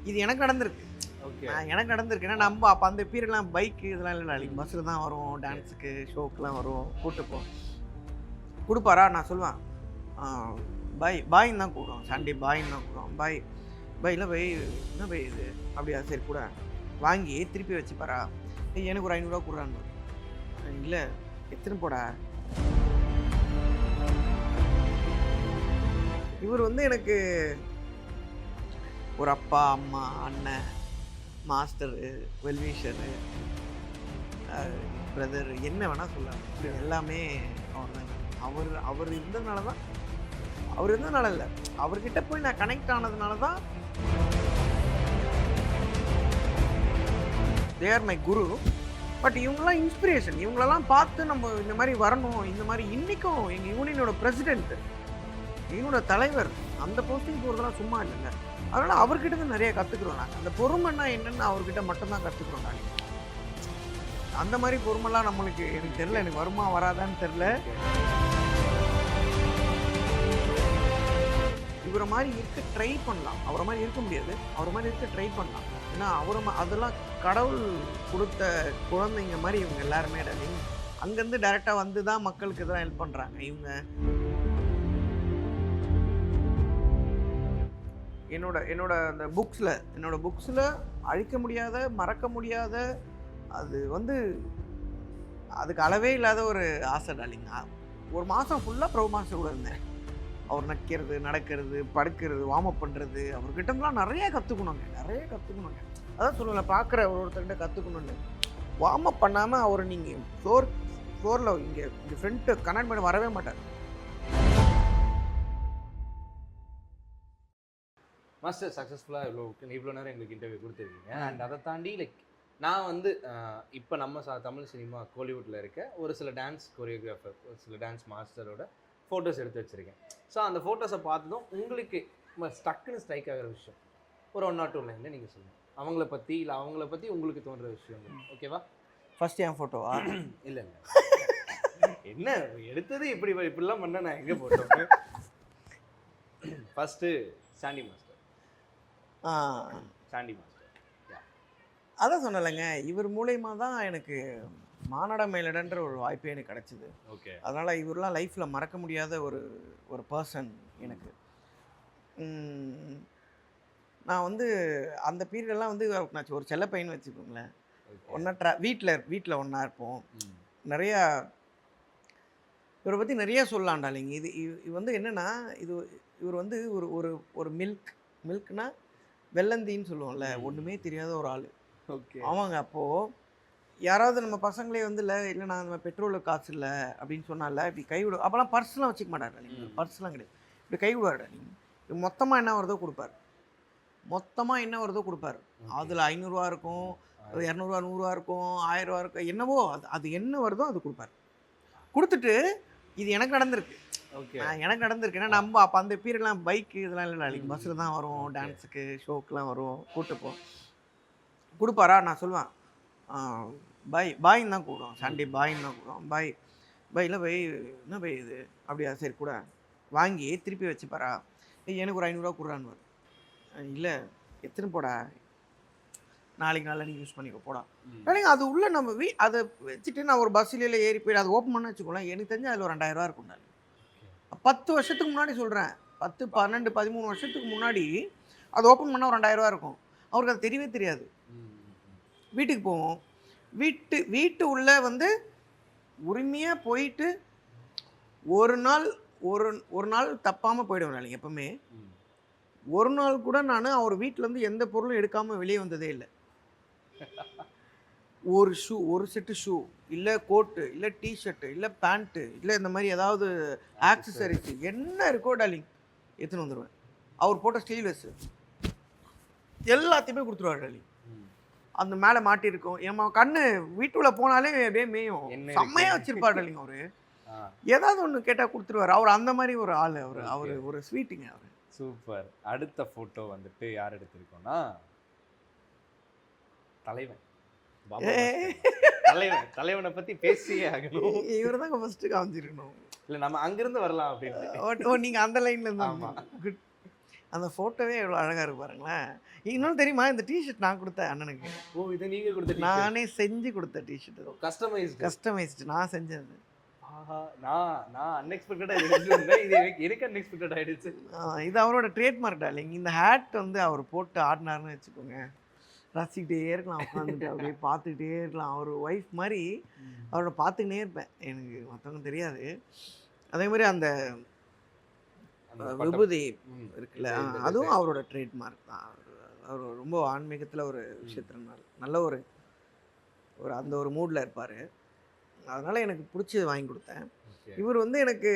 இது எனக்கு நடந்திருக்கு. ஓகே. எனக்கு நடந்திருக்கு. ஏன்னா நம்ம அப்போ அந்த பீரியட்லாம் பைக்கு இதெல்லாம் இல்லை நாளைக்கு பஸ்ஸில் தான் வரும், டான்ஸுக்கு ஷோக்கெலாம் வரும், கூப்பிட்டுப்போம். கொடுப்பாரா நான் சொல்லுவேன் பாய் பாயின்னு தான் கூப்பிடுவோம், சண்டே பாயின்னு தான் கூப்பிடுவோம். பாய் பாய் இல்லை பை என்ன பை இது அப்படியா சரி கூட வாங்கி திருப்பி வச்சுப்பாரா, எனக்கு ஒரு 500 ரூபா கொடுறான்னு. இல்லை எத்தனை போடா. இவர் வந்து எனக்கு ஒரு அப்பா அம்மா அண்ணன் மாஸ்டரு வெல்விஷரு பிரதர் என்ன வேணால் சொல்லலாம். எல்லாமே அவர் தான். அவர் இருந்ததுனால தான், அவர் இருந்ததுனால இல்லை, அவர்கிட்ட போய் நான் கனெக்ட் ஆனதுனால தான் they are my Guru. But இவங்கெல்லாம் இன்ஸ்பிரேஷன். இவங்களெல்லாம் பார்த்து நம்ம இந்த மாதிரி வரணும். இந்த மாதிரி இன்றைக்கும் எங்கள் யூனியனோட பிரசிடென்ட், என்னோட தலைவர் அந்த போஸ்டிங் போகிறதெல்லாம் சும்மா இல்லைங்க. அதனால் அவர்கிட்ட தான் நிறைய கற்றுக்குறோம். நாங்கள் அந்த பொறுமைன்னா என்னென்னு அவர்கிட்ட மட்டும்தான் கற்றுக்குறோம். நாங்கள் அந்த மாதிரி பொறுமைலாம் நம்மளுக்கு எனக்கு தெரில, எனக்கு வருமா வராதான்னு தெரில. இவரை மாதிரி இருக்க ட்ரை பண்ணலாம், அவரை மாதிரி இருக்க முடியாது, அவரை மாதிரி இருக்க ட்ரை பண்ணலாம். ஏன்னா அதெல்லாம் கடவுள் கொடுத்த குழந்தைங்க மாதிரி இவங்க எல்லாருமே. அங்கேருந்து டைரெக்டாக வந்து தான் மக்களுக்கு இதெல்லாம் ஹெல்ப் பண்ணுறாங்க இவங்க. என்னோட அந்த புக்ஸில் அழிக்க முடியாத மறக்க முடியாத, அது வந்து அதுக்கு அளவே இல்லாத ஒரு ஆசை டாலிங்க. ஒரு மாதம் ஃபுல்லாக ப்ரோ மாஸ்டர் கூட இருந்தேன். அவர் நக்கிறது, நடக்கிறது, படுக்கிறது, வார்ம் அப் பண்ணுறது, அவர்கிட்டலாம் நிறைய கற்றுக்கணுங்க. அதான் சொல்லுவேன்ல, பார்க்குற ஒருத்தர்கிட்ட கற்றுக்கணுன்னு. வார்ம் அப் பண்ணாமல் அவர் நீங்கள் ஃப்ளோரில் இங்கே ஃப்ரெண்ட்டு கனெக்ட் பண்ணி வரவே மாட்டார். மாஸ்டர் சக்ஸஸ்ஃபுல்லாக இவ்வளோ நேரம் எங்களுக்கு இன்டர்வியூ கொடுத்துருக்கீங்க. அண்ட் அதை தாண்டி நான் வந்து இப்போ நம்ம தமிழ் சினிமா கோலிவுட்டில் இருக்க ஒரு சில டான்ஸ் கொரியோகிராஃபர், ஒரு சில டான்ஸ் மாஸ்டரோட ஃபோட்டோஸ் எடுத்து வச்சுருக்கேன். ஸோ அந்த ஃபோட்டோஸை பார்த்ததும் உங்களுக்கு ஸ்டக்குன்னு ஸ்ட்ரைக் ஆகிற விஷயம் ஒரு 1 or 2 லைனில் நீங்கள் சொல்லுங்கள். அவங்கள பற்றி உங்களுக்கு தோன்ற விஷயம். ஓகேவா? ஃபர்ஸ்ட் என் ஃபோட்டோவா? இல்லை என்ன எடுத்தது இப்படிலாம் பண்ண நான் எங்கே போட்டோம்? First Sandy master. அதான் சொன்னலைங்க, இவர் மூலயமா தான் எனக்கு மானாட மயிலடன்ற ஒரு வாய்ப்பே எனக்கு கிடச்சிது. ஓகே. அதனால் இவரெலாம் லைஃப்பில் மறக்க முடியாத ஒரு பர்சன் எனக்கு. நான் வந்து அந்த பீரியடெல்லாம் வந்து நான் ஒரு செல்ல பையன் வச்சுக்கோங்களேன். ஒன்றா வீட்டில் ஒன்றா இருப்போம். நிறையா இவரை பற்றி நிறைய சொல்லலாண்டாலிங்க. இது வந்து என்னென்னா, இவர் வந்து ஒரு மில்க்னா வெள்ளந்தின்னு சொல்லுவோம்ல, ஒன்றுமே தெரியாத ஒரு ஆள். ஓகே. ஆமாங்க. அப்போது யாராவது நம்ம பசங்களே வந்து இல்லை நான் நம்ம பெட்ரோலுக்கு காசு இல்லை அப்படின்னு சொன்னால இப்படி கை விடு. அப்போலாம் பர்ஸ்லாம் வச்சுக்க மாட்டார். நீங்கள் பர்ஸ்லாம் கிடையாது, இப்படி கை விடுவார். நீங்கள் மொத்தமாக என்ன வருதோ கொடுப்பார். அதில் 500 ரூபா இருக்கும், 200 ரூபா 100 ரூபா இருக்கும், 1000 ரூபா இருக்கும், என்னவோ அது என்ன வருதோ அது கொடுப்பார். கொடுத்துட்டு இது எனக்கு நடந்திருக்கு. ஓகே. எனக்கு நடந்திருக்கு. ஏன்னா நம்ம அப்போ அந்த பீரியட்லாம் பைக்கு இதெல்லாம் இல்லை நாளைக்கு பஸ்ஸில் தான் வரும், டான்ஸுக்கு ஷோக்கெலாம் வரும், கூப்பிட்டுப்போம். கொடுப்பாரா நான் சொல்லுவேன் பாயின்னு தான் கூப்பிடுவோம், சண்டே பாயின்னு தான் கூப்பிடுவோம். பாய் இல்லை பை என்ன பை இது அப்படியா சரி கூட வாங்கி திருப்பி வச்சுப்பாரா, எனக்கு ஒரு 500 ரூபா கொடுறான்னு. இல்லை எத்தனை போடா, நாளைக்கு யூஸ் பண்ணிக்க போடா. இல்லைங்க அது உள்ள நம்ம அதை வச்சுட்டு நான் ஒரு பஸ்ஸில் ஏறி போய்ட்டு அதை ஓப்பன் பண்ண வச்சுக்கோங்களேன், எனக்கு தெரிஞ்சு அதில் ஒரு 2000 ரூபா இருக்கும். 10 வருஷத்துக்கு முன்னாடி சொல்கிறேன், 10, 12, 13 வருஷத்துக்கு முன்னாடி அது ஓப்பன் பண்ணால் ஒரு 2000 ரூபா இருக்கும். அவருக்கு அது தெரியவே தெரியாது. வீட்டுக்கு போவோம், வீட்டு உள்ளே வந்து உரிமையாக போயிட்டு ஒரு நாள் தப்பாமல் போயிடுவேன். இல்லைங்க எப்போவுமே ஒரு நாள் கூட நான் அவர் வீட்டிலேருந்து எந்த பொருளும் எடுக்காமல் வெளியே வந்ததே இல்லை. ஒரு செட்டு ஷூ இல்லை கோட்டு இல்லை டிஷர்ட்டு இல்லை பேண்ட்டு இல்லை இந்த மாதிரி ஏதாவது ஆக்சசரிஸ் என்ன இருக்கோ டார்லிங் எடுத்துன்னு வந்துடுவேன். அவர் போட்ட ஸ்லீவ்லெஸ்ஸு எல்லாத்தையுமே கொடுத்துருவார் டார்லிங். அந்த மேலே மாட்டியிருக்கும், என் கண்ணு வீட்டுக்குள்ளே போனாலே அப்படியே மேயும், செம்மையாக வச்சுருப்பார் டார்லிங். அவர் ஏதாவது ஒன்று கேட்டால் கொடுத்துருவார். அவர் அந்த மாதிரி ஒரு ஆள். அவர் ஒரு ஸ்வீட்டுங்க. அவர் சூப்பர். அடுத்த ஃபோட்டோ வந்துட்டு யார் எடுத்திருக்கோன்னா தலைவன். தலைவனை பற்றி பேசியே ஆகணும். இவர் தான் ஃபஸ்ட்டு காமிச்சிருக்கணும். இல்லை நம்ம அங்கேருந்து வரலாம் அப்படின்னு. நீங்கள் அந்த லைனில் இருந்தால் குட். அந்த ஃபோட்டோவே எவ்வளோ அழகாக இருக்கு பாருங்களேன். இன்னொன்று தெரியுமா, இந்த டிஷர்ட் நான் கொடுத்தேன் அண்ணனுக்கு. ஓ, இதை நீங்க கொடுத்த நானே செஞ்சு கொடுத்த டிஷர்ட் அது. கஸ்டமைஸ்டு. கஸ்டமைஸ்டு நான் செஞ்சது. ஆஹா, நான் அன்எக்ஸ்பெக்டடா இது வந்தேன். இது எனக்கு அன்எக்ஸ்பெக்டட் ஆயிடுச்சு. இது அவரோட ட்ரேட்மார்க் டார்லிங். இந்த ஹேட் வந்து அவர் போட்டு ஆடினாருன்னு வச்சுக்கோங்க, ரசிக்கிட்டே இருக்கலாம், உட்காந்துட்டு அப்படியே பார்த்துக்கிட்டே இருக்கலாம். அவர் ஒய்ஃப் மாதிரி அவரோட பார்த்துக்கிட்டே இருப்பேன். எனக்கு மற்றவங்க தெரியாது. அதே மாதிரி அந்த விபூதி இருக்குல்ல, அதுவும் அவரோட ட்ரேட்மார்க் தான். அவர் ரொம்ப ஆன்மீகத்தில் ஒரு விஷயத்துல நல்ல ஒரு அந்த ஒரு மூடில் இருப்பார். அதனால் எனக்கு பிடிச்சது வாங்கி கொடுத்தேன். இவர் வந்து எனக்கு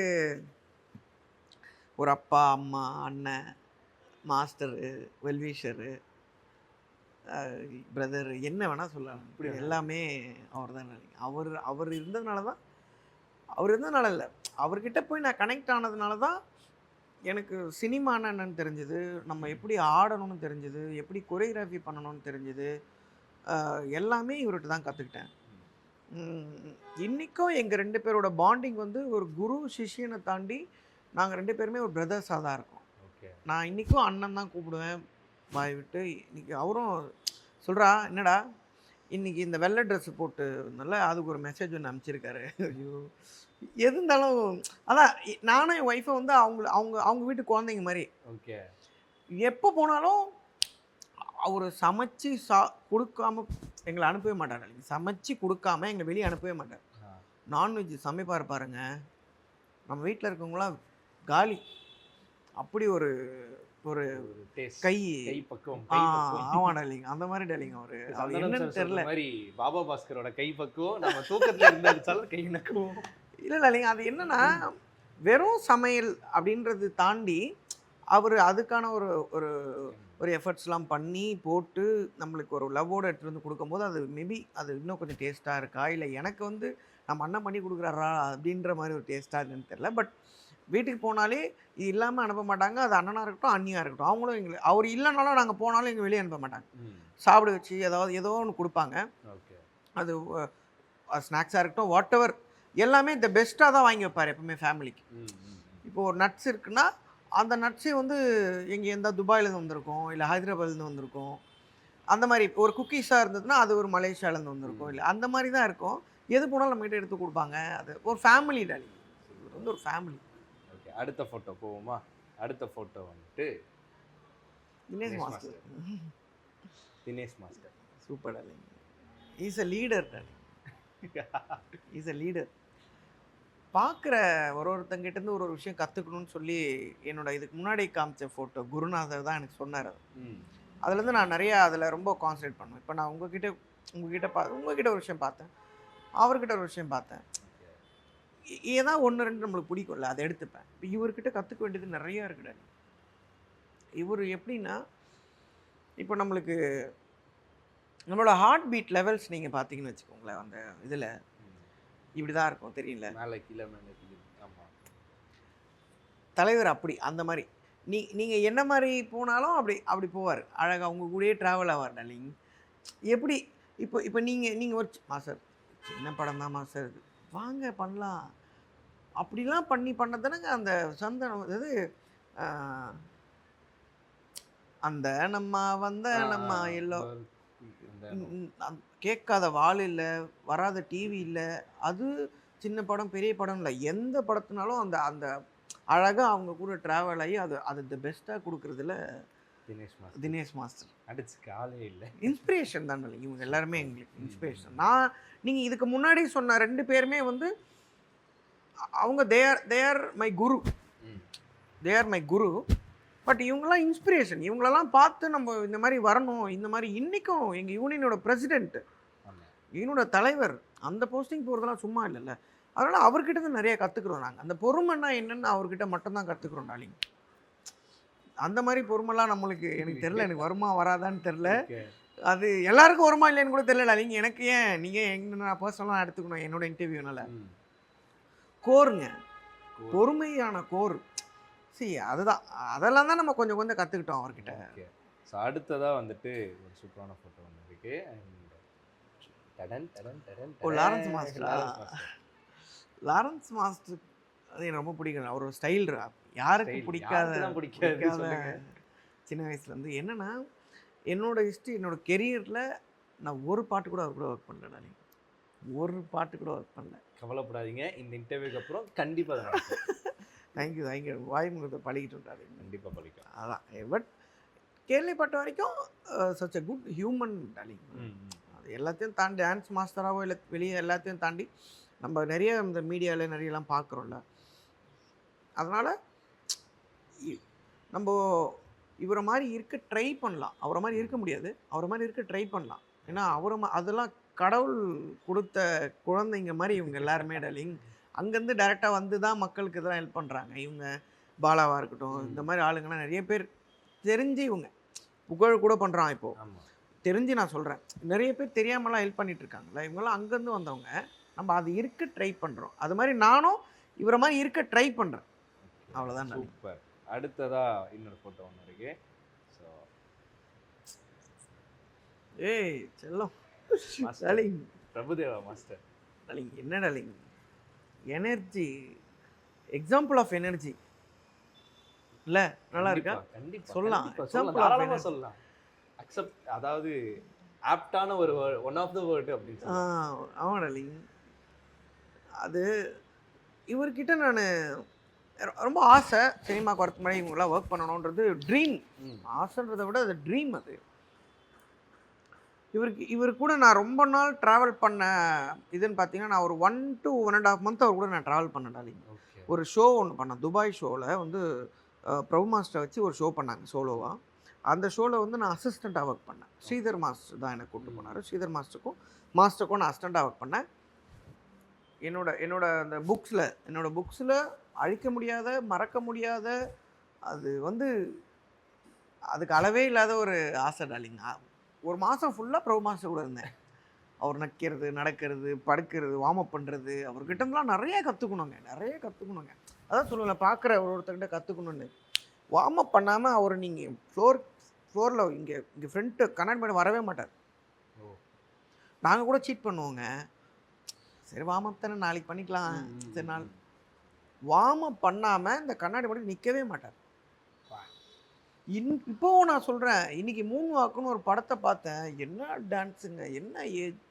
ஒரு அப்பா, அம்மா, அண்ணன், மாஸ்டரு, வெல்விஷரு, பிரதர், என்ன வேணால் சொல்லலாம். இப்படி எல்லாமே அவர் தான். அவர் இருந்ததுனால இல்லை, அவர்கிட்ட போய் நான் கனெக்ட் ஆனதுனால தான் எனக்கு சினிமானா என்னன்னு தெரிஞ்சுது, நம்ம எப்படி ஆடணும்னு தெரிஞ்சுது, எப்படி கொரியோகிராஃபி பண்ணணும்னு தெரிஞ்சுது. எல்லாமே இவர்கிட்ட தான் கற்றுக்கிட்டேன். இன்றைக்கும் எங்கள் 2 பேரோட பாண்டிங் வந்து ஒரு குரு சிஷ்யனை தாண்டி நாங்கள் 2 பேருமே ஒரு பிரதர்ஸாக தான் இருக்கோம். நான் இன்றைக்கும் அண்ணன் தான் கூப்பிடுவேன் வாய் விட்டு. இன்றைக்கி அவரும் சொல்கிறா, என்னடா இன்றைக்கி இந்த வெள்ளை ட்ரெஸ்ஸு போட்டு நல்லா அதுக்கு ஒரு மெசேஜ் ஒன்று அனுப்பிச்சிருக்காரு. ஐயோ, எது இருந்தாலும் அதான் நானும் என் ஒய்ஃபை வந்து அவங்க வீட்டு குழந்தைங்க மாதிரி. ஓகே, எப்போ போனாலும் அவர் சமைச்சு கொடுக்காம எங்களை அனுப்பவே மாட்டார். சமைச்சு கொடுக்காம எங்களை வெளியே அனுப்பவே மாட்டார். நான்வெஜ் சமைப்பார் பாருங்க, நம்ம வீட்டில் இருக்கவங்களாம் காலி. அப்படி ஒரு ஒரு கை பக்குவம். ஆமா டாலிங், அந்த மாதிரி டாலிங். அவர் என்னன்னு தெரியல, மாதிரி பாபா பாஸ்கரோட கை பக்குவம். நம்ம தூக்கத்தில் இருந்தாலும் கை நக்குவோம். இல்லை டாலிங், அது என்னன்னா வெறும் சமையல் அப்படின்றது தாண்டி அவர் அதுக்கான ஒரு எஃபர்ட்ஸ்லாம் பண்ணி போட்டு நம்மளுக்கு ஒரு லவ்வோடு எடுத்துகிட்டு வந்து கொடுக்கும்போது அது மேபி அது இன்னும் கொஞ்சம் டேஸ்ட்டாக இருக்கா, இல்லை எனக்கு வந்து நம்ம அண்ணன் பண்ணி கொடுக்குறாரா அப்படின்ற மாதிரி ஒரு டேஸ்ட்டாக இருக்குன்னு தெரில. பட் வீட்டுக்கு போனாலே இது இல்லாமல் அனுப்ப மாட்டாங்க. அது அண்ணனாக இருக்கட்டும், அண்ணியாக இருக்கட்டும், அவங்களும் எங்களுக்கு அவர் இல்லைனாலும் நாங்கள் போனாலும் எங்கள் வெளியே அனுப்ப மாட்டாங்க. சாப்பிட வச்சு ஏதோ ஒன்று கொடுப்பாங்க. அது ஸ்நாக்ஸாக இருக்கட்டும், வாட் எவர், எல்லாமே த பெஸ்ட்டாக தான் வாங்கி வைப்பார் எப்பவுமே ஃபேமிலிக்கு. இப்போது ஒரு நட்ஸ் இருக்குன்னா அந்த நட்ஸே வந்து எந்த துபாயிலேருந்து வந்திருக்கும், இல்லை ஹைதராபாத்லேருந்து வந்திருக்கும். அந்த மாதிரி ஒரு குக்கீஸாக இருந்ததுன்னா அது ஒரு மலேசியாவிலேருந்து வந்திருக்கும், இல்லை அந்த மாதிரி தான் இருக்கும். எது போனாலும் நம்மகிட்ட எடுத்து கொடுப்பாங்க. அது ஒரு ஃபேமிலி டாலி, வந்து ஒரு ஃபேமிலி. ஓகே, அடுத்த ஃபோட்டோ போவோமா? அடுத்த ஃபோட்டோ வந்துட்டு Dinesh master. Dinesh master super டாலி. இஸ் அ லீடர் டாலி, இஸ் அ லீடர். பார்க்குற ஒருத்தங்கிட்டேருந்து ஒரு விஷயம் கற்றுக்கணும்னு சொல்லி இதுக்கு முன்னாடி காமிச்ச ஃபோட்டோ குருநாதர் தான் எனக்கு சொன்னார். அதுலேருந்து நான் நிறையா அதில் ரொம்ப கான்சன்ட்ரேட் பண்ணுவேன். இப்போ நான் உங்ககிட்ட ஒரு விஷயம் பார்த்தேன், அவர்கிட்ட ஒரு விஷயம் பார்த்தேன், ஏதா 1-2 நம்மளுக்கு பிடிக்கும்ல, அதை எடுத்துப்பேன். இப்போ இவர்கிட்ட கற்றுக்க வேண்டியது நிறையா இருக்குடா. இவர் எப்படின்னா, இப்போ நம்மளோட ஹார்ட் பீட் லெவல்ஸ் நீங்கள் பார்த்தீங்கன்னு வச்சுக்கோங்களேன், அந்த இதில் இப்படி தான் இருக்கும், தெரியல, மேலே கீழே மேலே கீழே. ஆமாம், தலைவர் அப்படி அந்த மாதிரி நீங்கள் என்ன மாதிரி போனாலும் அப்படி போவார். அழகாக உங்கள் கூடயே ட்ராவல் ஆவார் டார்லிங். எப்படி இப்போ நீங்கள் ஒரு மாஸ்டர் சின்ன படம் தான் மாஸ்டர், வாங்க பண்ணலாம், அப்படிலாம் பண்ணதானங்க அந்த சந்தனம். இது அந்த நம்ம எல்லோ கேட்காத வாள் இல்லை, வராத டிவி இல்லை, அது சின்ன படம் பெரிய படம் இல்லை, எந்த படத்தினாலும் அந்த அழகாக அவங்க கூட ட்ராவல் ஆகி அது பெஸ்ட்டாக கொடுக்குறதுல தினேஷ் மாஸ்டர் அடிச்சு காலே இல்லை. இன்ஸ்பிரேஷன் தான் இவங்க எல்லாருமே எங்களுக்கு இன்ஸ்பிரேஷன். நீங்கள் இதுக்கு முன்னாடி சொன்ன 2 பேருமே வந்து அவங்க தேர் மை குரு. பட் இவங்கெல்லாம் இன்ஸ்பிரேஷன். இவங்களெல்லாம் பார்த்து நம்ம இந்த மாதிரி வரணும். இந்த மாதிரி இன்றைக்கும் எங்கள் யூனியனோட பிரசிடென்ட், யூனியனோட தலைவர், அந்த போஸ்டிங் போகிறதெல்லாம் சும்மா இல்லைல்ல. அதனால் அவர்கிட்ட தான் நிறையா கற்றுக்குறோம். நாங்கள் அந்த பொறுமைன்னா என்னென்னு அவர்கிட்ட மட்டும்தான் கற்றுக்குறோம் டாலிங். அந்த மாதிரி பொறுமைலாம் நம்மளுக்கு எனக்கு தெரில, எனக்கு வருமா வராதான்னு தெரில. அது எல்லாருக்கும் வருமா இல்லைன்னு கூட தெரியல டாலிங். எனக்கு ஏன் நீங்கள் நான் பர்சனலாக எடுத்துக்கணும் என்னோட இன்டர்வியூனால. கோருங்க, பொறுமையான கோர். அதெல்லாம் தான் நம்ம கொஞ்சம் கற்றுக்கிட்டோம் அவர்கிட்ட. ஸோ அடுத்ததாக வந்துட்டு ஒரு சூப்பரான ஃபோட்டோ ஒன்று இருக்கு. லாரன்ஸ் மாஸ்டர் அது எனக்கு ரொம்ப பிடிக்கும். அவர் ஸ்டைல் யாருக்கு பிடிக்காத சின்ன வயசுலேருந்து. என்னென்னா என்னோட ஹிஸ்ட்ரி என்னோட கெரியரில் நான் ஒரு பாட்டு கூட அவர் கூட ஒர்க் பண்ணல டார்லிங். ஒரு பாட்டு கூட ஒர்க் பண்ணல. கவலைப்படாதீங்க, இந்த இன்டர்வியூக்கு அப்புறம் கண்டிப்பாக அதை நடக்கும். தேங்க்யூ வாய்முகத்தை பழகிட்டோம் டார்லிங். கண்டிப்பாக பழிக்கும். அதான் பட் கேள்விப்பட்ட வரைக்கும் such a good human darling. அது எல்லாத்தையும் தாண்டி டான்ஸ் மாஸ்டராகவோ இல்லை வெளியே எல்லாத்தையும் தாண்டி நம்ம நிறைய இந்த மீடியாவில் நிறையலாம் பார்க்குறோம்ல. அதனால் நம்ம இவரை மாதிரி இருக்க ட்ரை பண்ணலாம். அவரை மாதிரி இருக்க முடியாது, அவரை மாதிரி இருக்க ட்ரை பண்ணலாம். ஏன்னா அதெல்லாம் கடவுள் கொடுத்த குழந்தைங்க மாதிரி இவங்க எல்லாருமே டார்லிங். அங்கேருந்து டைரெக்டாக வந்து தான் மக்களுக்கு இதெல்லாம் ஹெல்ப் பண்ணுறாங்க. இவங்க பாலாவாக இருக்கட்டும், இந்த மாதிரி ஆளுங்கள்லாம் நிறைய பேர் தெரிஞ்சு இவங்க புகழ் கூட பண்ணுறான். இப்போது தெரிஞ்சு நான் சொல்கிறேன், நிறைய பேர் தெரியாமலாம் ஹெல்ப் பண்ணிட்டு இருக்காங்கல்ல. இவங்கெல்லாம் அங்கேருந்து வந்தவங்க. நம்ம அது இருக்க ட்ரை பண்ணுறோம். அது மாதிரி நானும் இவரை மாதிரி இருக்க ட்ரை பண்ணுறேன். அவ்வளோதான். சூப்பர். அடுத்ததா இன்னொரு ஃபோட்டோ ஒன்று இருக்கு. ஸோ ஏய் செல்லம் டார்லிங், பிரபுதேவா மாஸ்டர் டார்லிங். என்ன darling, energy, example of energy இல்லை? நல்லா இருக்கா? கண்டிப்பாக சொல்லலாம், தாராளமாக சொல்லலாம். அக்செப்ட், அதாவது ஆப்டான ஒரு ஒன் ஆஃப் த வேர்டு அப்படின்னு சொல்லலாம். ஆமாம் டார்லிங். அது இவர்கிட்ட நான் ரொம்ப ஆசை, சினிமாவுக்கு வரதுக்கு முன்னாடி இவங்களாம் ஒர்க் பண்ணணுன்றது ட்ரீம். ஆசைன்றதை விட அது ட்ரீம். அது இவர் கூட நான் ரொம்ப நாள் ட்ராவல் பண்ண இதுன்னு பார்த்தீங்கன்னா, நான் ஒரு 1 to 1.5 month அவர் கூட நான் ட்ராவல் பண்ணேன் டார்லிங். ஒரு ஷோ ஒன்று பண்ணேன் துபாய் ஷோவில். வந்து பிரபு மாஸ்டரை வச்சு ஒரு ஷோ பண்ணாங்க சோலோவாக. அந்த ஷோவில் வந்து நான் அசிஸ்டண்ட்டாக ஒர்க் பண்ணேன். ஸ்ரீதர் மாஸ்டர் தான் என்னை கூப்பிட்டு போனார். ஸ்ரீதர் மாஸ்டருக்கும் நான் அசிஸ்டண்ட்டாக ஒர்க் பண்ணேன். என்னோட அந்த புக்ஸில் அழிக்க முடியாத, மறக்க முடியாத, அது வந்து அதுக்கு அளவே இல்லாத ஒரு ஆசை டார்லிங். ஒரு மாதம் ஃபுல்லாக பிரபு மாஸ்டர் கூட இருந்தேன். அவர் நக்கிறது, நடக்கிறது, படுக்கிறது, வார்ம் அப் பண்ணுறது, அவர்கிட்டலாம் நிறைய கற்றுக்கணுங்க. அதான் சொல்லுவேன், பார்க்குற ஒருத்தர்கிட்ட கற்றுக்கணுன்னு. வார்ம் அப் பண்ணாமல் அவர் நீங்கள் ஃப்ளோரில் இங்கே ஃப்ரண்ட்டு கண்ணாடி மேடம் வரவே மாட்டார். நாங்கள் கூட சீட் பண்ணுவோங்க. சரி வார்ம் அப் தானே, நாளைக்கு பண்ணிக்கலாம், சரி நாள் வார்ம் அப் பண்ணாமல் இந்த கண்ணாடி மட்டும் நிற்கவே மாட்டார். இப்போவும் நான் சொல்கிறேன், இன்றைக்கி மூன் வாக்குன்னு ஒரு படத்தை பார்த்தேன். என்ன டான்ஸுங்க, என்ன ஏஜ்.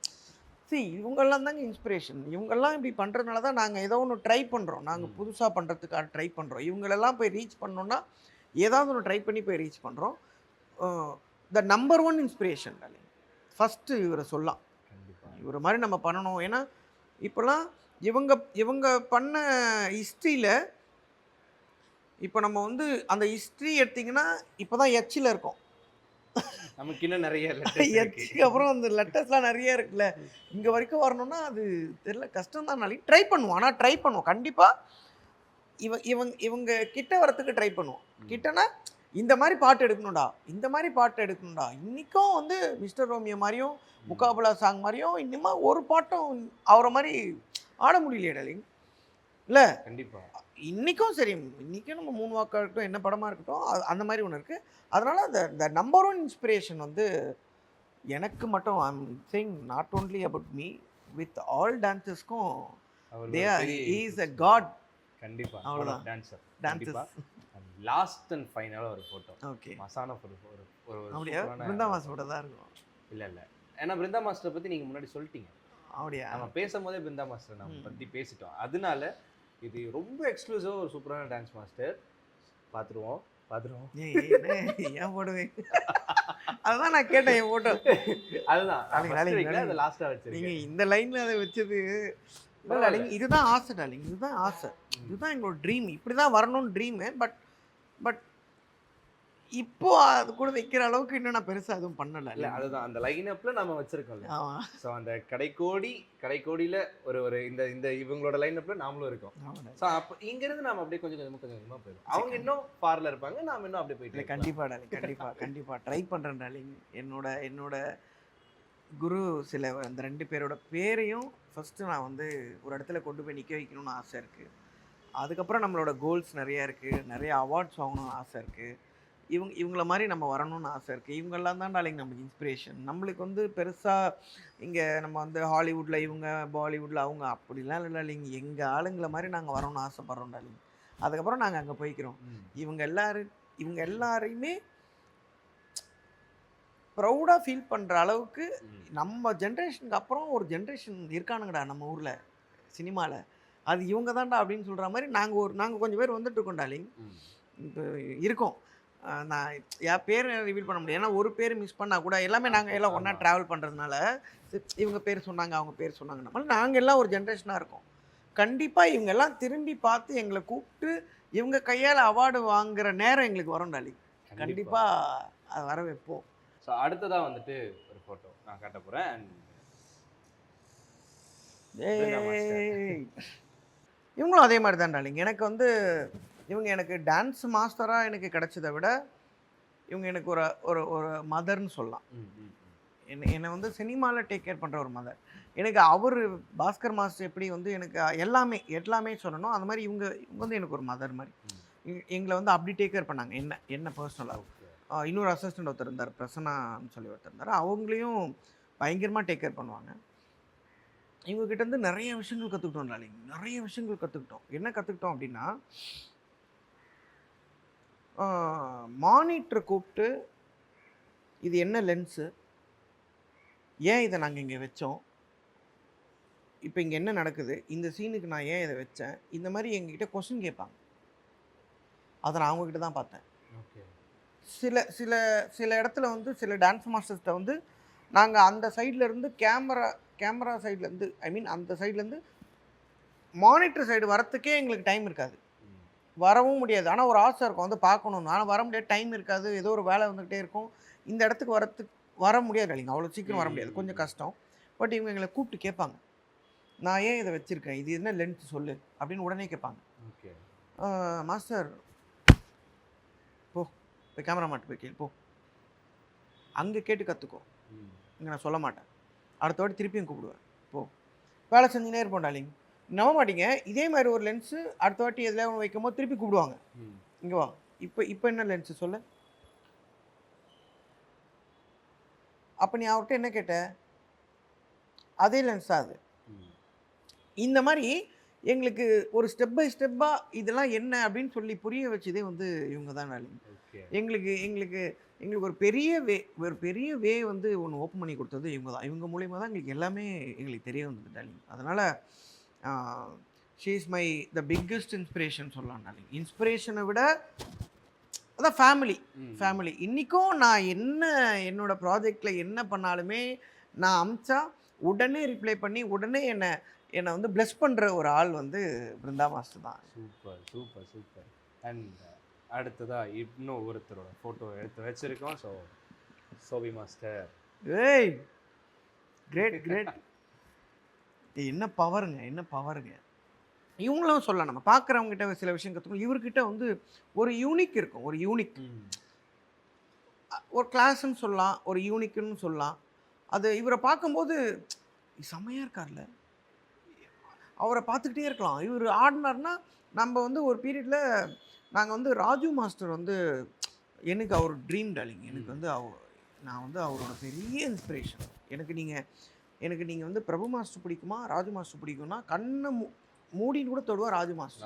இவங்கெல்லாம் தாங்க இன்ஸ்பிரேஷன். இவங்கெல்லாம் இப்படி பண்ணுறதுனால தான் நாங்கள் ஏதோ ஒன்று ட்ரை பண்ணுறோம். நாங்கள் புதுசாக பண்ணுறதுக்காக ட்ரை பண்ணுறோம். இவங்களெல்லாம் போய் ரீச் பண்ணோன்னா ஏதாவது ஒன்று ட்ரை பண்ணி போய் ரீச் பண்ணுறோம். The number 1 inspiration darling. First இவரை சொல்லலாம், இவரை மாதிரி நம்ம பண்ணணும். ஏன்னா இப்போலாம் இவங்க பண்ண ஹிஸ்ட்ரியில் இப்போ நம்ம வந்து அந்த ஹிஸ்ட்ரி எடுத்திங்கன்னா இப்போ தான் எச்சில் இருக்கோம். நமக்கு இன்னும் நிறைய எச்சுக்கு அப்புறம் அந்த லெட்டர்ஸ்லாம் நிறைய இருக்குல்ல. இங்கே வரைக்கும் வரணும்னா அது தெரியல, கஷ்டம் தான். நாளைக்கு ட்ரை பண்ணுவோம், ஆனால் ட்ரை பண்ணுவோம் கண்டிப்பாக. இவங்க கிட்ட வரத்துக்கு ட்ரை பண்ணுவோம். கிட்டனா இந்த மாதிரி பாட்டு எடுக்கணும்டா, இன்றைக்கும் வந்து மிஸ்டர் ரோமியோ மாதிரியும் முகாபலா சாங் மாதிரியும் இன்னுமா ஒரு பாட்டும் அவரை மாதிரி ஆட முடியலையே டார்லிங். இல்லை கண்டிப்பாக இன்றைக்கும் சரி, இன்றைக்கும் நம்ம மூணு வாக்காக இருக்கட்டும், என்ன படமாக இருக்கட்டும், அந்த மாதிரி ஒன்று இருக்குது. அதனால் த நம்பர் 1 இன்ஸ்பிரேஷன் வந்து எனக்கு மட்டும், I am saying not only about me, with all டான்சர்ஸ்க்கும் இஸ் அ காட். கண்டிப்பாக அவ்வளோதான். டான்சர்ஸ் லாஸ்ட் அண்ட் ஃபைனலாக ஒரு ஃபோட்டோ. ஓகே, மசான ஒரு அப்படியே பிருந்தா மாஸ்டரோட தான் இருக்கும். இல்லை ஏன்னா பிருந்தா மாஸ்டரை பற்றி நீங்கள் முன்னாடி சொல்லிட்டீங்க. அப்படியா? நம்ம பேசும்போதே பிருந்தா மாஸ்டர் நம்ம பற்றி பேசிட்டோம். அதனால இது ரொம்ப எக்ஸ்க்ளூசிவாக ஒரு சூப்பரான டான்ஸ் மாஸ்டர். பார்த்துருவோம். ஏன் போடுவேன்? அதுதான் நான் கேட்டேன், என் ஃபோட்டோ. அதுதான் அதை லாஸ்ட்டாக வச்சு நீங்கள் இந்த லைனில் அதை வச்சது. இதுதான் ஆசை டார்லிங், இதுதான் எங்களோட ட்ரீம். இப்படி தான் வரணும்னு ட்ரீமு. பட் இப்போ அது கூட வைக்கிற அளவுக்கு இன்னும் நான் பெருசாக எதுவும் பண்ணலை. இல்லை அதுதான் அந்த லைனப்பில் நம்ம வச்சுருக்கோம்ல. ஸோ அந்த கடைக்கோடியில் ஒரு இந்த இவங்களோட லைனப்பில் நாமளும் இருக்கோம். ஸோ அப்போ இங்கேருந்து நம்ம அப்படியே கொஞ்சம் கொஞ்சமாக போயிடும். அவங்க இன்னும் ஃபாரில் இருப்பாங்க, நாம் இன்னும் அப்படியே போயிட்டு. கண்டிப்பாக டார்லிங், கண்டிப்பாக ட்ரை பண்ணுறேன் டார்லிங். என்னோட குரு சில அந்த 2 பேரோட பேரையும் ஃபஸ்ட்டு நான் வந்து ஒரு இடத்துல கொண்டு போய் நிற்க வைக்கணும்னு ஆசை இருக்குது. அதுக்கப்புறம் நம்மளோட கோல்ஸ் நிறையா இருக்குது, நிறைய அவார்ட்ஸ் வாங்கணும்னு ஆசை இருக்குது. இவங்கள மாதிரி நம்ம வரணும்னு ஆசை இருக்குது. இவங்கெல்லாம் தான் டார்லிங் நமக்கு இன்ஸ்பிரேஷன். நம்மளுக்கு வந்து பெருசாக இங்கே நம்ம வந்து ஹாலிவுட்டில் இவங்க, பாலிவுட்டில் அவங்க, அப்படிலாம் இல்லை டார்லிங். எங்கள் ஆளுங்களை மாதிரி நாங்கள் வரணும்னு ஆசைப்பட்றோம் டார்லிங். அதுக்கப்புறம் நாங்கள் அங்கே போய்க்கிறோம். இவங்க எல்லாரையுமே ப்ரௌடாக ஃபீல் பண்ணுற அளவுக்கு நம்ம ஜென்ரேஷனுக்கு அப்புறம் ஒரு ஜென்ரேஷன் இருக்கானுங்கடா நம்ம ஊரில் சினிமாவில். அது இவங்க தான்டா அப்படின்னு சொல்கிற மாதிரி நாங்கள் கொஞ்சம் பேர் வந்துட்டு இருக்கோம் டார்லிங். இப்போ இருக்கோம். நான் என் பேர் ரிவீல் பண்ண முடியாது. ஏன்னா ஒரு பேர் மிஸ் பண்ணால் கூட எல்லாமே நாங்கள் எல்லாம் ஒன்றா ட்ராவல் பண்ணுறதுனால இவங்க பேர் சொன்னாங்க, அவங்க பேர் சொன்னாங்க. நம்ம நாங்கள் எல்லாம் ஒரு ஜென்ரேஷனாக இருக்கோம். கண்டிப்பாக இவங்க எல்லாம் திரும்பி பார்த்து எங்களை கூப்பிட்டு இவங்க கையால் அவார்டு வாங்குற நேரம் எங்களுக்கு வரும் டார்லிங். கண்டிப்பாக அது வர வைப்போம். ஸோ அடுத்ததாக வந்துட்டு ஒரு ஃபோட்டோ நான் காட்ட போகிறேன். இவங்களும் அதே மாதிரி தான் டார்லிங். எனக்கு வந்து இவங்க எனக்கு டான்ஸ் மாஸ்டராக எனக்கு கிடைச்சதை விட இவங்க எனக்கு ஒரு ஒரு ஒரு மதர்னு சொல்லலாம். என்னை வந்து சினிமாவில் டேக் கேர் பண்ணுற ஒரு மதர். எனக்கு அவர் பாஸ்கர் மாஸ்டர் எப்படி வந்து எனக்கு எல்லாமே சொல்லணும், அந்த மாதிரி இவங்க வந்து எனக்கு ஒரு மதர் மாதிரி. எங்களை வந்து அப்படி டேக் கேர் பண்ணாங்க என்ன பர்சனலாக. இன்னொரு அசிஸ்டண்ட் ஒருத்தர் இருந்தார், பிரசன்னான்னு சொல்லி ஒருத்தர் இருந்தார். அவங்களையும் பயங்கரமாக டேக் கேர் பண்ணுவாங்க. இவங்ககிட்டேருந்து நிறைய விஷயங்கள் கற்றுக்கிட்டோம் டார்லிங். நிறைய விஷயங்கள் கற்றுக்கிட்டோம். என்ன கற்றுக்கிட்டோம் அப்படின்னா, மானிட்டரை கூப்பிட்டு இது என்ன லென்ஸு, ஏன் இதை நாங்கள் இங்கே வச்சோம், இப்போ இங்கே என்ன நடக்குது, இந்த சீனுக்கு நான் ஏன் இதை வச்சேன், இந்த மாதிரி எங்ககிட்ட கொஸ்டின் கேட்பாங்க. அதை நான் அவங்கக்கிட்ட தான் பார்த்தேன். சில சில சில இடத்துல வந்து சில டான்ஸ் மாஸ்டர்ஸ்கிட்ட வந்து நாங்கள் அந்த சைட்லேருந்து கேமரா சைட்லேருந்து அந்த சைட்லேருந்து மானிட்டர் சைடு வரத்துக்கே எங்களுக்கு டைம் இருக்காது, வரவும் முடியாது. ஆனால் ஒரு ஆசை இருக்கும் வந்து பார்க்கணுன்னு. ஆனால் வர முடியாது, டைம் இருக்காது, ஏதோ ஒரு வேலை வந்துக்கிட்டே இருக்கும். இந்த இடத்துக்கு வர முடியாது இல்லைங்க, அவ்வளோ சீக்கிரம் வர முடியாது, கொஞ்சம் கஷ்டம். பட் இவங்க எங்களை கூப்பிட்டு கேட்பாங்க, நான் ஏன் இதை வச்சுருக்கேன், இது என்ன லென்த் சொல்லு அப்படின்னு உடனே கேட்பாங்க. மாஸ்டர் போ இப்போ கேமரா மாட்டு போய் கேள் போ, அங்கே கேட்டு கற்றுக்கோ, இங்கே நான் சொல்ல மாட்டேன், அடுத்த வாட்டி திருப்பியும் கூப்பிடுவேன், போ. வேலை செஞ்சுனே இருப்போம் டார்லிங். நம்ப மாட்டீங்க, இதே மாதிரி ஒரு லென்ஸு அடுத்த வாட்டி எதில் ஒன்று வைக்கும் போது திருப்பி கூப்பிடுவாங்க, இங்கே வா, இப்போ என்ன லென்ஸு சொல்லு. அப்போ நீ அவர்கிட்ட என்ன கேட்ட, அதே லென்ஸ் தான் அது. இந்த மாதிரி எங்களுக்கு ஒரு ஸ்டெப் பை ஸ்டெப்பாக இதெல்லாம் என்ன அப்படின்னு சொல்லி புரிய வச்சதே வந்து இவங்க தான் டார்லிங். எங்களுக்கு ஒரு பெரிய வே வந்து ஒன்று ஓப்பன் பண்ணி கொடுத்தது இவங்க தான். இவங்க மூலிமா தான் எங்களுக்கு எல்லாமே எங்களுக்கு தெரிய வந்தது டார்லிங். அதனால் she is my the biggest inspiration சொல்லலாம் டார்லிங். இன்ஸ்பிரேஷனை விட அதான் ஃபேமிலி. இன்றைக்கும் நான் என்னோட ப்ராஜெக்டில் என்ன பண்ணாலுமே நான் அமிச்சா உடனே ரிப்ளை பண்ணி உடனே என்னை வந்து பிளஸ் பண்ணுற ஒரு ஆள் வந்து பிருந்தா மாஸ்டர் தான். சூப்பர். அண்ட் அடுத்ததாக இன்னும் ஒருத்தரோட ஃபோட்டோ எடுத்து வச்சுருக்கோம். ஸோ சோபி மாஸ்டர், ஏய் கிரேட். என்ன பவருங்க. இவங்களும் சொல்லலாம், நம்ம பார்க்குறவங்ககிட்ட சில விஷயம் கற்றுக்கணும். இவர்கிட்ட வந்து ஒரு யூனிக் இருக்கும், ஒரு கிளாஸ்ன்னு சொல்லலாம், ஒரு யூனிக்குன்னு சொல்லலாம். அது இவரை பார்க்கும்போது செம்மையாக இருக்கார்ல, அவரை பார்த்துக்கிட்டே இருக்கலாம். இவர் ஆடினார்னா நம்ம வந்து ஒரு பீரியடில் நாங்கள் வந்து ராஜு மாஸ்டர் வந்து எனக்கு அவர் ட்ரீம் டார்லிங். எனக்கு வந்து நான் வந்து அவரோட பெரிய இன்ஸ்பிரேஷன். எனக்கு நீங்கள் வந்து பிரபு மாஸ்டர் பிடிக்குமா, ராஜு மாஸ்டர் பிடிக்கும்னா கண்ணை மூடின்னு கூட தொடுவா ராஜு மாஸ்டர்.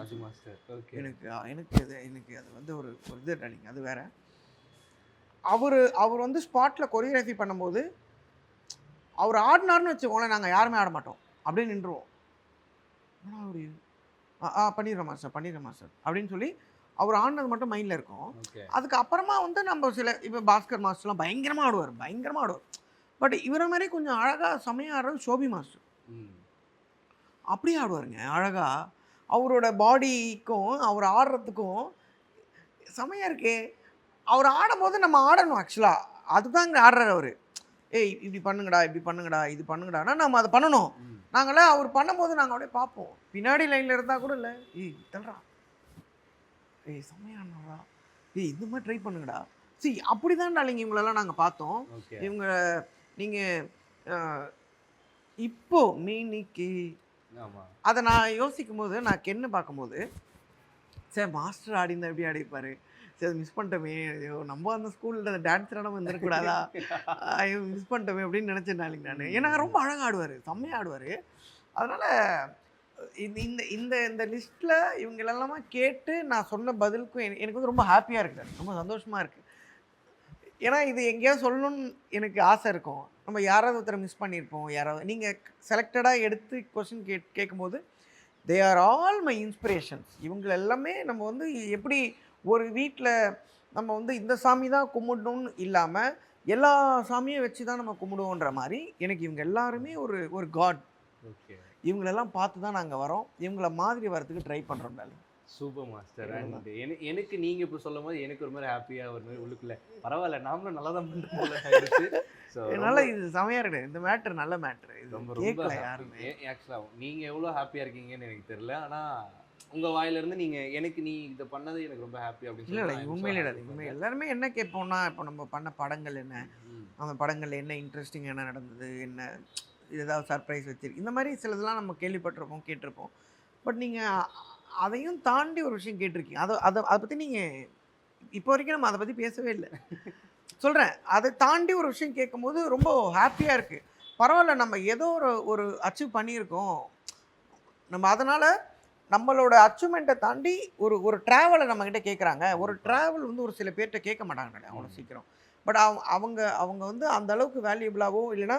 எனக்கு அது வந்து ஒரு இது டார்லிங், அது வேற. அவர் வந்து ஸ்பாட்டில் கொரியோகிராஃபி பண்ணும்போது அவர் ஆடினார்னு வச்சுக்கோங்களேன், நாங்கள் யாருமே ஆட மாட்டோம், அப்படியே நின்றுவோம். பண்ணிடுறோம் மாஸ்டர் அப்படின்னு சொல்லி அவர் ஆடினது மட்டும் மைண்டில் இருக்கும். அதுக்கப்புறமா வந்து நம்ம இப்போ பாஸ்கர் மாஸ்டர்லாம் பயங்கரமாக ஆடுவார். பட் இவரை மாதிரி கொஞ்சம் அழகாக செமையாக ஆடுறது சோபி மாஸ்டர். அப்படியே ஆடுவாருங்க அழகாக. அவரோட பாடிக்கும் அவர் ஆடுறதுக்கும் செமையாக இருக்கே. அவர் ஆடும்போது நம்ம ஆடணும், ஆக்சுவலாக அதுதான் இங்கே ஆடுறாரு அவர். ஏய் இப்படி பண்ணுங்கடா, இது பண்ணுங்கடானா நம்ம அதை பண்ணணும். நாங்களாம் அவர் பண்ணும்போது நாங்கள் அப்படியே பார்ப்போம், பின்னாடி லைனில் இருந்தால் கூட இல்லை, தல்றா, செம்மையானடா, இந்த மாதிரி ட்ரை பண்ணுங்கடா. அப்படி தான் டார்லிங் இவங்களெல்லாம் நாங்கள் பார்த்தோம். இவங்க நீங்கள் இப்போ மீனிக்கு அதை நான் யோசிக்கும் போது, நான் கென்னு பார்க்கும்போது, சரி மாஸ்டர் ஆடினா எப்படி ஆடிப்பார், சரி அது மிஸ் பண்ணிட்டோமே, ஐயோ நம்ம அந்த ஸ்கூலில் டான்ஸ் ஆடாமல் வந்துடக்கூடாதா, ஐயோ மிஸ் பண்ணிட்டோமே அப்படின்னு நினச்சேன் டார்லிங் நான். ஏன்னா ரொம்ப அழகாக ஆடுவார், செம்மையாக ஆடுவார். அதனால் இந்த லிஸ்ட்டில் இவங்களெல்லாமா கேட்டு நான் சொன்ன பதிலுக்கும் எனக்கு வந்து ரொம்ப ஹாப்பியாக இருக்குது, ரொம்ப சந்தோஷமாக இருக்குது. ஏன்னா இது எங்கேயாவது சொல்லணும்னு எனக்கு ஆசை இருக்கும். நம்ம யாராவது ஒருத்தரை மிஸ் பண்ணியிருப்போம். யாராவது நீங்கள் செலக்டடாக எடுத்து கொஸ்டின் கேட்கும்போது they are all my inspirations. இவங்க எல்லாமே நம்ம வந்து எப்படி ஒரு வீட்டில் நம்ம வந்து இந்த சாமி தான் கும்பிடணும்னு இல்லாமல் எல்லா சாமியும் வச்சு தான் நம்ம கும்பிடுவோன்ற மாதிரி எனக்கு இவங்க எல்லாருமே ஒரு ஒரு காட். ஓகே, இவங்களெல்லாம் பார்த்து தான் நாங்கள் வரோம். இவங்கள மாதிரி வரதுக்கு ட்ரை பண்ணுறோம் மேலே. Super master. அண்ட் எனக்கு நீங்க இப்போ சொல்லும் போது எனக்கு ஒரு மாதிரி ஹாப்பியா ஒரு மாதிரி உள்ளுக்குள்ள பரவாயில்ல நாமளும் நல்லா தான் பண்றோம் போல ஆயிடுச்சு. ஸோ என்னால் இது செமையாக இருக்குது. இந்த மேட்ரு நல்ல மேட்ரு. இது ரொம்ப கேட்கல ரொம்ப யாருமே. ஆக்சுவலாக நீங்க எவ்வளோ ஹாப்பியா இருக்கீங்கன்னு எனக்கு தெரியல. ஆனா உங்க வாயில இருந்து நீங்க எனக்கு நீ இதை பண்ணது எனக்கு ரொம்ப ஹாப்பி அப்படின்னு இல்லை இல்லை சொல்லி உண்மையிலே இல்லை. உண்மை எல்லாருமே என்ன கேட்போம்னா இப்போ நம்ம பண்ண படங்கள் என்ன, அந்த படங்களில் என்ன இன்ட்ரெஸ்டிங் என்ன நடந்தது, என்ன ஏதாவது சர்ப்ரைஸ் வச்சிருக்கு, இந்த மாதிரி சிலதெல்லாம் நம்ம கேள்விப்பட்டிருப்போம் கேட்டிருப்போம். பட் நீங்கள் அதையும் தாண்டி ஒரு விஷயம் கேட்டிருக்கீங்க. அதை பற்றி நீங்கள் இப்போ வரைக்கும் நம்ம அதை பற்றி பேசவே இல்லை. சொல்கிறேன், அதை தாண்டி ஒரு விஷயம் கேட்கும்போது ரொம்ப ஹாப்பியாக இருக்குது. பரவாயில்ல, நம்ம ஏதோ ஒரு ஒரு அச்சீவ் பண்ணியிருக்கோம். நம்ம அதனால் நம்மளோட அச்சீவ்மெண்ட்டை தாண்டி ஒரு ஒரு ட்ராவலை நம்மக்கிட்ட கேட்குறாங்க. ஒரு ட்ராவல் வந்து ஒரு சில பேர்கிட்ட கேட்க மாட்டாங்க அவ்வளோ சீக்கிரம். பட் அவங்க அவங்க வந்து அந்த அளவுக்கு வேல்யூபிளாவோ இல்லைன்னா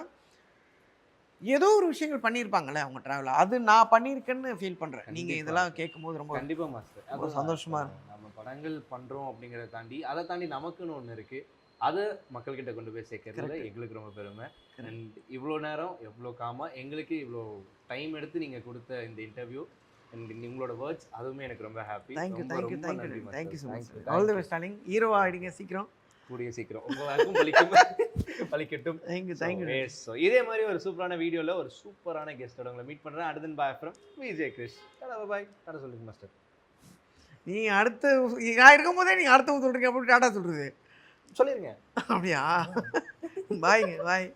ஏதோ ஒரு விஷயங்கள் பண்ணியிருப்பாங்களே அவங்க ட்ராவல். அது நான் பண்ணியிருக்கேன்னு ஃபீல் பண்ணுறேன். நீங்கள் இதெல்லாம் கேட்கும்போது ரொம்ப கண்டிப்பா மாஸ்டர் ரொம்ப சந்தோஷமாக இருக்கும். நம்ம படங்கள் பண்றோம் அப்படிங்கிறத தாண்டி அதை தாண்டி நமக்குன்னு ஒன்று இருக்கு. அதை மக்கள்கிட்ட கொண்டு போய் சேர்க்கறதுல எங்களுக்கு ரொம்ப பெருமை. அண்ட் இவ்வளோ நேரம் எவ்வளோ காமா எங்களுக்கு இவ்வளோ டைம் எடுத்து நீங்க கொடுத்த இந்த இன்டர்வியூ அண்ட் உங்களோட வேர்ட்ஸ் அதுவுமே எனக்கு ரொம்ப happy. Thank you so much. All the best darling. ஹீரோவா ஆகிடுங்க சீக்கிரம். கூடிய சீக்கிரம் உங்க வாக்கும் பலிக்கும் பலிக்கட்டும். தேங்க்யூ. ஸோ இதே மாதிரி ஒரு சூப்பரான வீடியோல ஒரு சூப்பரான கெஸ்டோட உங்களை மீட் பண்றேன். அடுத்து பாய் ஃப்ரம் விஜய் கிரிஷ். பாய் டாடா சொல்லுங்க மாஸ்டர். நீ அடுத்து நான் இருக்கும் போதே நீ அடுத்த சொல்றீங்க அப்படி டாடா சொல்றது சொல்லிருங்க. அப்படியா? பாய்ங்க பாய்.